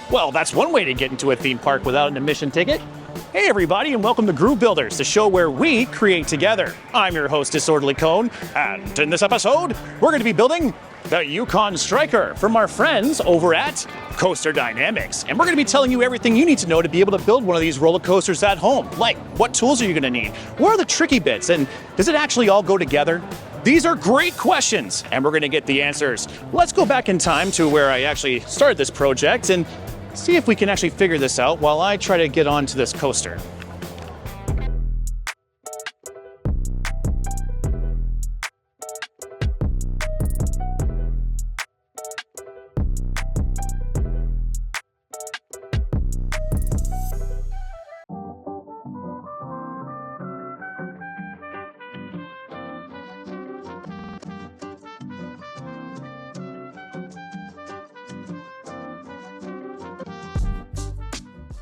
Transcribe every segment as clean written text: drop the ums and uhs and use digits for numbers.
Well, that's one way to get into a theme park without an admission ticket. Hey everybody, and welcome to Groove Builders, the show where we create together. I'm your host, Disorderlycone, and in this episode, we're going to be building the Yukon Striker from our friends over at CoasterDynamix. And we're going to be telling you everything you need to know to be able to build one of these roller coasters at home. Like, what tools are you going to need? What are the tricky bits? And does it actually all go together? These are great questions, and we're going to get the answers. Let's go back in time to where I actually started this project and see if we can actually figure this out while I try to get onto this coaster.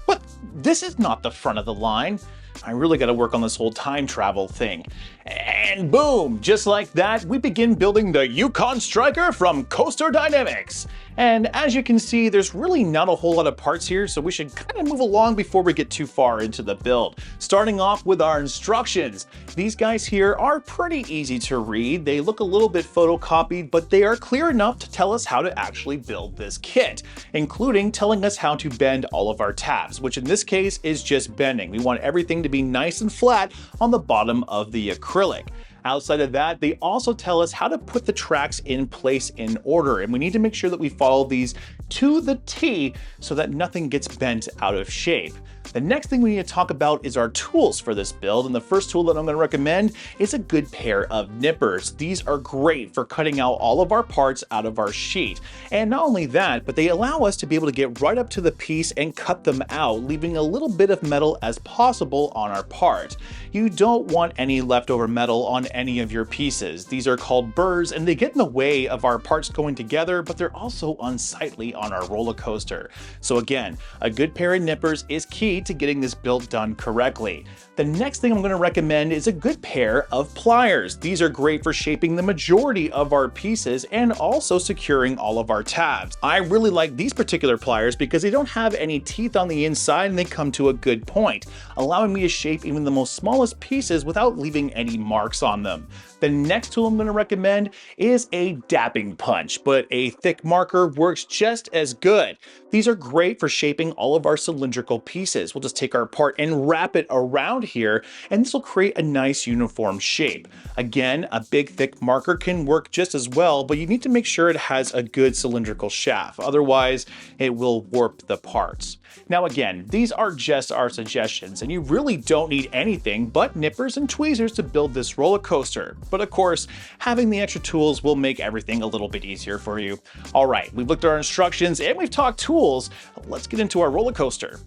But this is not the front of the line. I really got to work on this whole time travel thing. And boom, just like that, we begin building the Yukon Striker from CoasterDynamix. And as you can see, there's really not a whole lot of parts here, so we should kind of move along before we get too far into the build. Starting off with our instructions. These guys here are pretty easy to read. They look a little bit photocopied, but they are clear enough to tell us how to actually build this kit, including telling us how to bend all of our tabs, which in this case is just bending. We want everything to be nice and flat on the bottom of the acrylic. Outside of that, they also tell us how to put the tracks in place in order, and we need to make sure that we follow these to the T so that nothing gets bent out of shape. The next thing we need to talk about is our tools for this build, and the first tool that I'm going to recommend is a good pair of nippers. These are great for cutting out all of our parts out of our sheet. And not only that, but they allow us to be able to get right up to the piece and cut them out, leaving a little bit of metal as possible on our part. You don't want any leftover metal on any of your pieces. These are called burrs, and they get in the way of our parts going together, but they're also unsightly on our roller coaster. So again, a good pair of nippers is key to getting this build done correctly. The next thing I'm going to recommend is a good pair of pliers. These are great for shaping the majority of our pieces and also securing all of our tabs. I really like these particular pliers because they don't have any teeth on the inside and they come to a good point, allowing me to shape even the most smallest pieces without leaving any marks on them. The next tool I'm going to recommend is a dapping punch, but a thick marker works just as good. These are great for shaping all of our cylindrical pieces. We'll just take our part and wrap it around here, and this will create a nice uniform shape. Again, a big thick marker can work just as well, but you need to make sure it has a good cylindrical shaft. Otherwise, it will warp the parts. Now again, these are just our suggestions, and you really don't need anything but nippers and tweezers to build this roller coaster. But of course, having the extra tools will make everything a little bit easier for you. All right, we've looked at our instructions and we've talked tools. Let's get into our roller coaster.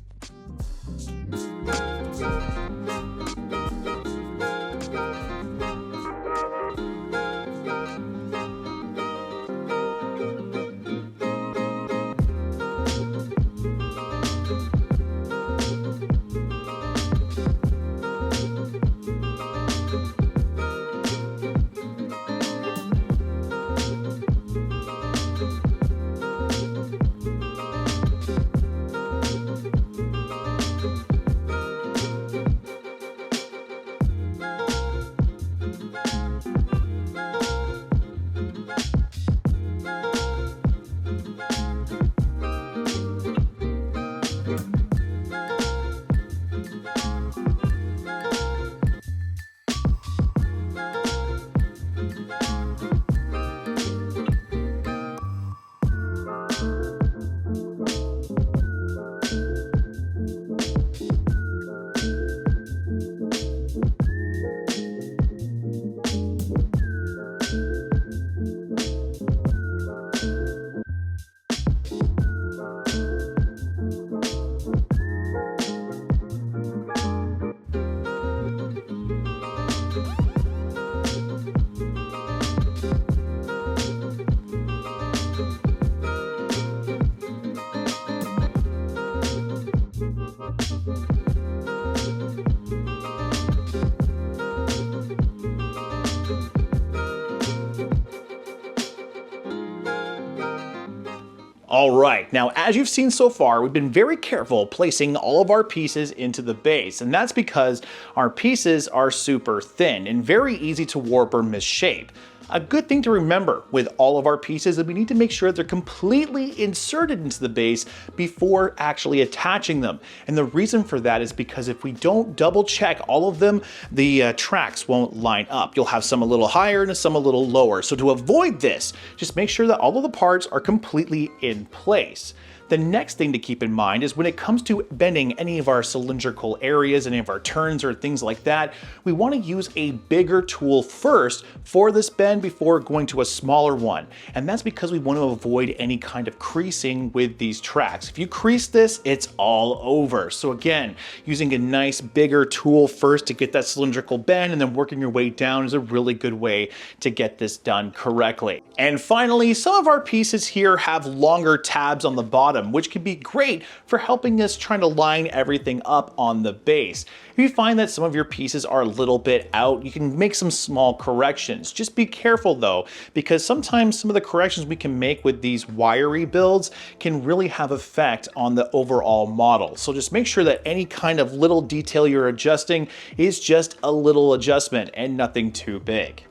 All right, now as you've seen so far, we've been very careful placing all of our pieces into the base, and that's because our pieces are super thin and very easy to warp or misshape. A good thing to remember with all of our pieces is that we need to make sure that they're completely inserted into the base before actually attaching them. And the reason for that is because if we don't double check all of them, the tracks won't line up. You'll have some a little higher and some a little lower. So to avoid this, just make sure that all of the parts are completely in place. The next thing to keep in mind is when it comes to bending any of our cylindrical areas, any of our turns or things like that, we want to use a bigger tool first for this bend before going to a smaller one. And that's because we want to avoid any kind of creasing with these tracks. If you crease this, it's all over. So again, using a nice bigger tool first to get that cylindrical bend and then working your way down is a really good way to get this done correctly. And finally, some of our pieces here have longer tabs on the bottom, which can be great for helping us trying to line everything up on the base. If you find that some of your pieces are a little bit out, you can make some small corrections. Just be careful though, because sometimes some of the corrections we can make with these wiry builds can really have effect on the overall model. So just make sure that any kind of little detail you're adjusting is just a little adjustment and nothing too big.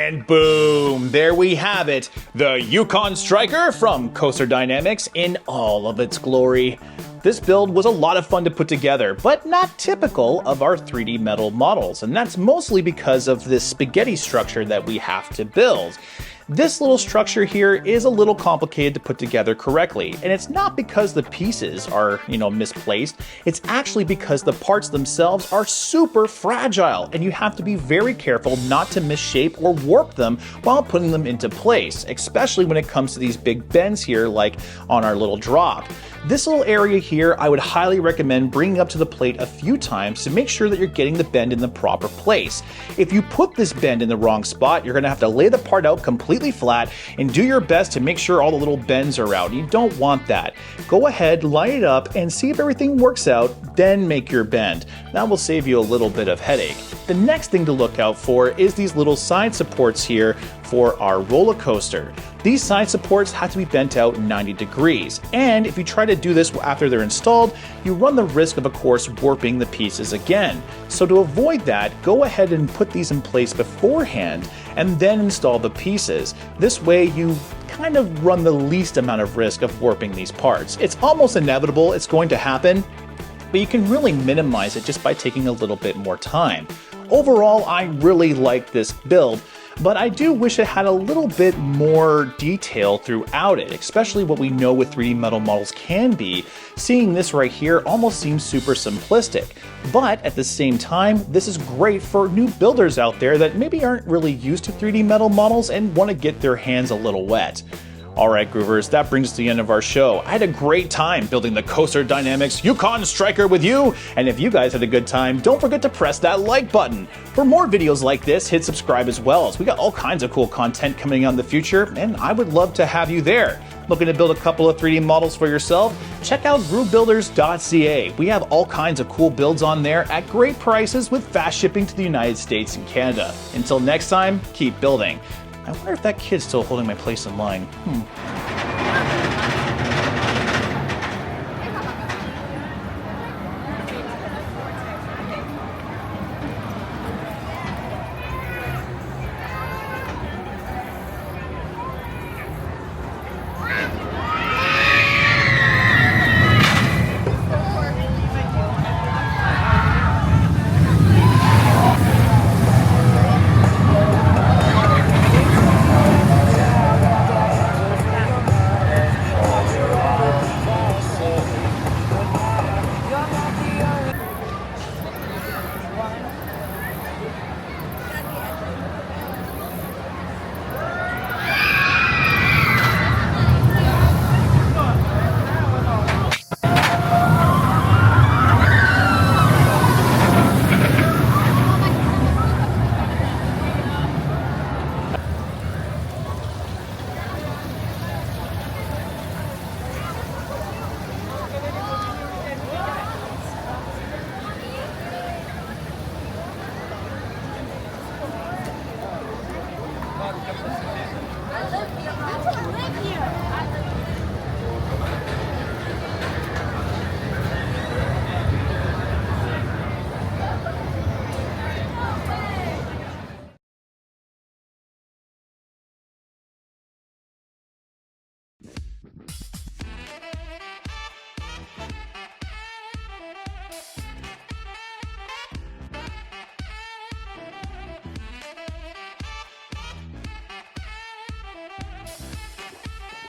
And boom, there we have it, the Yukon Striker from CoasterDynamix in all of its glory. This build was a lot of fun to put together, but not typical of our 3D metal models, and that's mostly because of this spaghetti structure that we have to build. This little structure here is a little complicated to put together correctly, and it's not because the pieces are, misplaced. It's actually because the parts themselves are super fragile, and you have to be very careful not to misshape or warp them while putting them into place, especially when it comes to these big bends here, like on our little drop. This little area here, I would highly recommend bringing up to the plate a few times to make sure that you're getting the bend in the proper place. If you put this bend in the wrong spot, you're going to have to lay the part out completely flat and do your best to make sure all the little bends are out. You don't want that. Go ahead, line it up, and see if everything works out, then make your bend. That will save you a little bit of headache. The next thing to look out for is these little side supports here for our roller coaster. These side supports have to be bent out 90 degrees, and if you try to do this after they're installed, you run the risk of course warping the pieces again. So to avoid that, go ahead and put these in place beforehand and then install the pieces. This way you kind of run the least amount of risk of warping these parts. It's almost inevitable it's going to happen, but you can really minimize it just by taking a little bit more time. Overall, I really like this build, but I do wish it had a little bit more detail throughout it, especially what we know with 3D metal models can be. Seeing this right here almost seems super simplistic, but at the same time, this is great for new builders out there that maybe aren't really used to 3D metal models and want to get their hands a little wet. Alright Groovers, that brings us to the end of our show. I had a great time building the CoasterDynamix Yukon Striker with you, and if you guys had a good time, don't forget to press that like button. For more videos like this, hit subscribe as well, as we got all kinds of cool content coming out in the future, and I would love to have you there. Looking to build a couple of 3D models for yourself? Check out groovebuilders.ca. We have all kinds of cool builds on there at great prices with fast shipping to the United States and Canada. Until next time, keep building. I wonder if that kid's still holding my place in line.